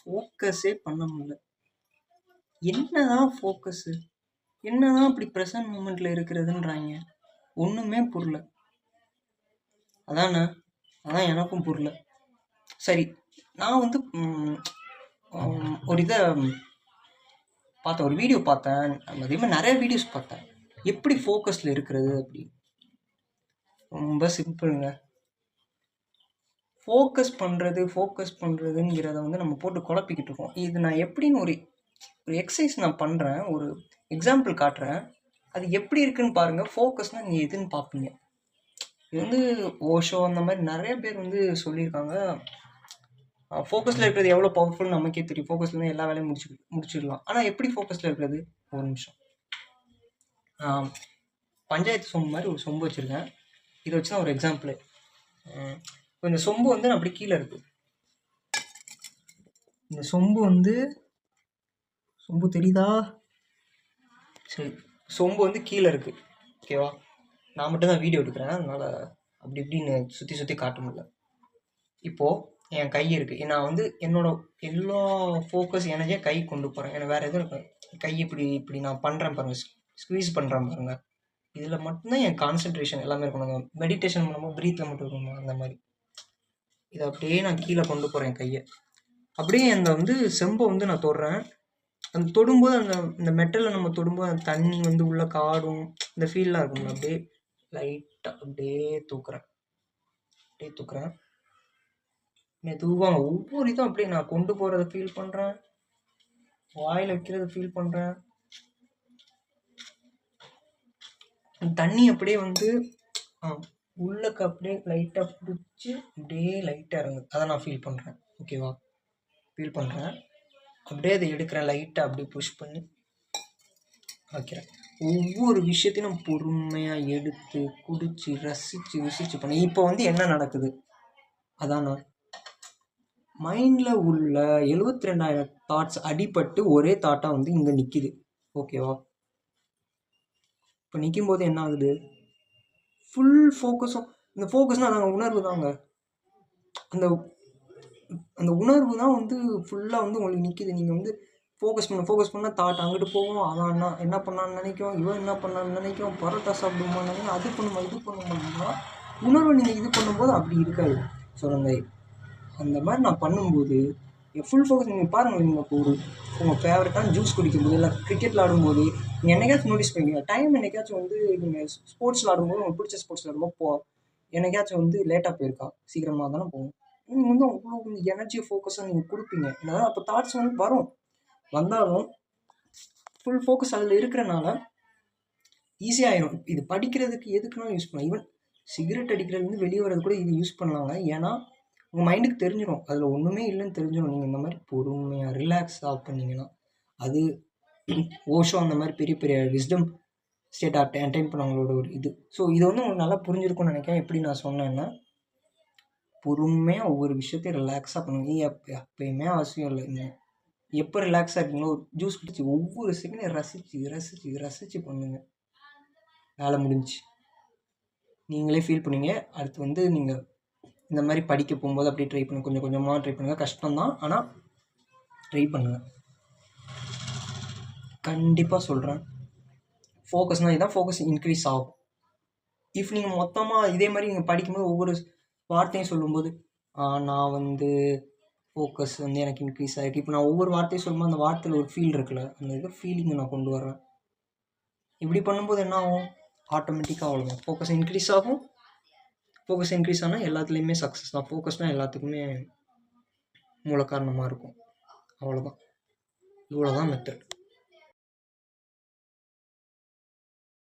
ஃபோக்கஸே பண்ண முடியல. என்னதான் ஃபோக்கஸு? என்னதான் அப்படி ப்ரெசன்ட் மூமெண்ட்ல இருக்கிறதுன்றாங்க? ஒன்றுமே புரியல. அதானே, அதான் எனக்கும் புரியல. சரி, நான் வந்து ஒரு இதை பார்த்தேன், ஒரு வீடியோ பார்த்தேன். அதே மாதிரி நிறைய வீடியோஸ் பார்த்தேன். எப்படி ஃபோக்கஸில் இருக்கிறது அப்படி. ரொம்ப சிம்பிளுங்க. ஃபோக்கஸ் பண்ணுறதுங்கிறத வந்து நம்ம போட்டு குழப்பிக்கிட்டு இருக்கோம். இது நான் எப்படின்னு ஒரு எக்ஸசைஸ் நான் பண்ணுறேன், ஒரு எக்ஸாம்பிள் காட்டுறேன். அது எப்படி இருக்குன்னு பாருங்கள். ஃபோக்கஸ்னால் நீங்கள் எதுன்னு பார்ப்பீங்க. இது வந்து ஓஷோ அந்த மாதிரி நிறைய பேர் வந்து சொல்லியிருக்காங்க. ஃபோக்கஸில் இருக்கிறது எவ்வளோ பவர்ஃபுல் நமக்கே தெரியும். ஃபோக்கஸில் எல்லா வேலையும் முடிச்சிடலாம். ஆனால் எப்படி ஃபோக்கஸில் இருக்கிறது? ஒரு நிமிஷம். பஞ்சாயத்து சொம்பு மாதிரி ஒரு சொம்பு வச்சுருக்கேன். இதை வச்சு தான் ஒரு எக்ஸாம்பிள். இப்போ இந்த சொம்பு வந்து அப்படி கீழே இருக்குது. இந்த சொம்பு வந்து சொம்பு தெரியுதா? சரி, சொம்பு வந்து கீழே இருக்குது. ஓகேவா? நான் மட்டும் தான் வீடியோ எடுக்கிறேன், அதனால் அப்படி இப்படின்னு சுற்றி காட்ட முடியல. இப்போது என் கை இருக்குது. நான் வந்து என்னோட எல்லா ஃபோக்கஸ் எனர்ஜியை கை கொண்டு போகிறேன். எனக்கு வேறு எதுவும் இருக்கு. கை இப்படி நான் பண்ணுறேன் பாருங்கள், ஸ்குவீஸ் பண்ணுறேன் பாருங்கள். இதில் மட்டும்தான் என் கான்சன்ட்ரேஷன் எல்லாமே இருக்கணுங்க. மெடிடேஷன் பண்ணும்போது ப்ரீத்தில் மட்டும் இருக்கணும். அந்த மாதிரி இதை அப்படியே நான் கீழே கொண்டு போகிறேன் கையை. அப்படியே அந்த வந்து செம்பை வந்து நான் தொடுறேன். அந்த தொடும்போது அந்த மெட்டலில் நம்ம தொடும்போது அந்த தண்ணி வந்து உள்ளே காடும், இந்த ஃபீல்லாம் இருக்குங்க. அப்படியே லைட்டாக அப்படியே தூக்குறேன். மெதுவாக ஒவ்வொரு இதுவும் அப்படியே நான் கொண்டு போகிறத ஃபீல் பண்ணுறேன், வாயில் வைக்கிறத ஃபீல் பண்ணுறேன். தண்ணி அப்படியே வந்து உள்ளக்க அப்படியே லைட்டாக பிடிச்சி அப்படியே லைட்டாக இறங்குது. அதை நான் ஃபீல் பண்ணுறேன். ஓகேவா? ஃபீல் பண்ணுறேன். அப்படியே அதை எடுக்கிறேன், லைட்டாக அப்படியே புஷ் பண்ணி வைக்கிறேன். ஒவ்வொரு விஷயத்தையும் நம்ம பொறுமையாக எடுத்து குடிச்சு ரசித்து பண்ணி. இப்போ வந்து என்ன நடக்குது? அதான் மைண்டில் உள்ள 72,000 தாட்ஸ் அடிபட்டு ஒரே தாட்டாக வந்து இங்கே நிற்கிது. ஓகேவா? இப்போ நிற்கும் போது என்ன ஆகுது? ஃபுல் ஃபோக்கஸும், இந்த ஃபோக்கஸ்னால் நாங்கள் உணர்வு தாங்க. அந்த உணர்வு தான் வந்து ஃபுல்லாக வந்து உங்களுக்கு நிற்கிது. நீங்கள் வந்து ஃபோக்கஸ் பண்ணால் தாட் அங்கிட்டு போகும். அவன் என்ன பண்ணான்னு நினைக்கும், இவன் என்ன பண்ணான்னு நினைக்கும், பரோட்டா சாப்பிடுமான்னு நினைக்கும், அது பண்ணுமா இது பண்ணுமான்னா உணர்வு நீங்கள் இது பண்ணும்போது அப்படி இருக்காது. ஸோ அந்த மாதிரி நான் பண்ணும்போது என் ஃபுல் ஃபோக்கஸ் நீங்கள் பாருங்கள். நீங்கள் இப்போ உங்கள் ஃபேவரட்டான ஜூஸ் குடிக்கும்போது, இல்லை கிரிக்கெட் விளாடும்போது நீங்கள் என்னைக்காச்சும் நோட்டீஸ் பண்ணிக்கீங்க, டைம் என்னைக்காச்சும் வந்து நீங்கள் ஸ்போர்ட்ஸ் விளாடும்போது, உங்களுக்கு பிடிச்ச ஸ்போர்ட்ஸ் விளாடும்போது என்னைக்காச்சும் வந்து லேட்டாக போயிருக்கா? சீக்கிரமாக தானே போகும். நீங்கள் வந்து அவ்வளோ கொஞ்சம் எனர்ஜியை ஃபோக்கஸாக நீங்கள் கொடுப்பீங்க. என்னதான் அப்போ தாட்ஸ் வந்து வந்தாலும் ஃபுல் ஃபோக்கஸ் அதில் இருக்கிறனால ஈஸியாகிடும். இது படிக்கிறதுக்கு எதுக்குனாலும் யூஸ் பண்ணலாம். ஈவன் சிகரெட் அடிக்கிறதுலேருந்து வெளியே வர்றது கூட இது யூஸ் பண்ணலாங்க. ஏன்னா உங்கள் மைண்டுக்கு தெரிஞ்சிடும் அதில் ஒன்றுமே இல்லைன்னு தெரிஞ்சிடும். நீங்கள் இந்த மாதிரி பொறுமையாக ரிலாக்ஸாக பண்ணிங்கன்னா அது ஓஷோ அந்த மாதிரி பெரிய பெரிய விஸ்டம் ஸ்டேட் அட்டைன் பண்ணவங்களோட ஒரு இது. ஸோ இது வந்து உங்களுக்கு நல்லா புரிஞ்சிருக்கும்னு நினைக்கிறேன். எப்படி நான் சொன்னேன்னா, பொறுமையாக ஒவ்வொரு விஷயத்தையும் ரிலாக்ஸாக பண்ணுங்க. எப்பயுமே அவசியம் இல்லை. எப்போ ரிலாக்ஸாக இருக்கீங்களோ ஜூஸ் குடிச்சு ஒவ்வொரு செகண்டையும் ரசித்து பண்ணுங்க. வேலை முடிஞ்சு நீங்களே ஃபீல் பண்ணுவீங்க. அடுத்து வந்து நீங்கள் இந்த மாதிரி படிக்க போகும்போது அப்படியே ட்ரை பண்ணுங்க. கொஞ்சம் கொஞ்சமாக ட்ரை பண்ணுங்கள். கஷ்டம்தான், ஆனால் ட்ரை பண்ணுங்கள். கண்டிப்பாக சொல்கிறேன், ஃபோக்கஸ்னால் இதான் ஃபோக்கஸ் இன்க்ரீஸ் ஆகும். இஃப் நீங்கள் மொத்தமாக இதே மாதிரி நீங்கள் படிக்கும்போது ஒவ்வொரு வார்த்தையும் சொல்லும்போது நான் வந்து ஃபோக்கஸ் வந்து எனக்கு இன்க்ரீஸ் ஆகிருக்கு. இப்போ நான் ஒவ்வொரு வார்த்தையும் சொல்லும்போது அந்த வார்த்தையில் ஒரு ஃபீல் இருக்குல்ல, அந்த இது ஃபீலிங்கை நான் கொண்டு வரேன். இப்படி பண்ணும்போது என்ன ஆகும்? ஆட்டோமேட்டிக்காக அவ்வளோதான், ஃபோக்கஸ் இன்க்ரீஸ் ஆகும். ஃபோக்கஸ் இன்க்ரீஸ் ஆனால் எல்லாத்துலேயுமே சக்ஸஸ் தான். ஃபோக்கஸ்னால் எல்லாத்துக்குமே மூல காரணமாக இருக்கும். அவ்வளோதான். இவ்வளோதான் மெத்தட்.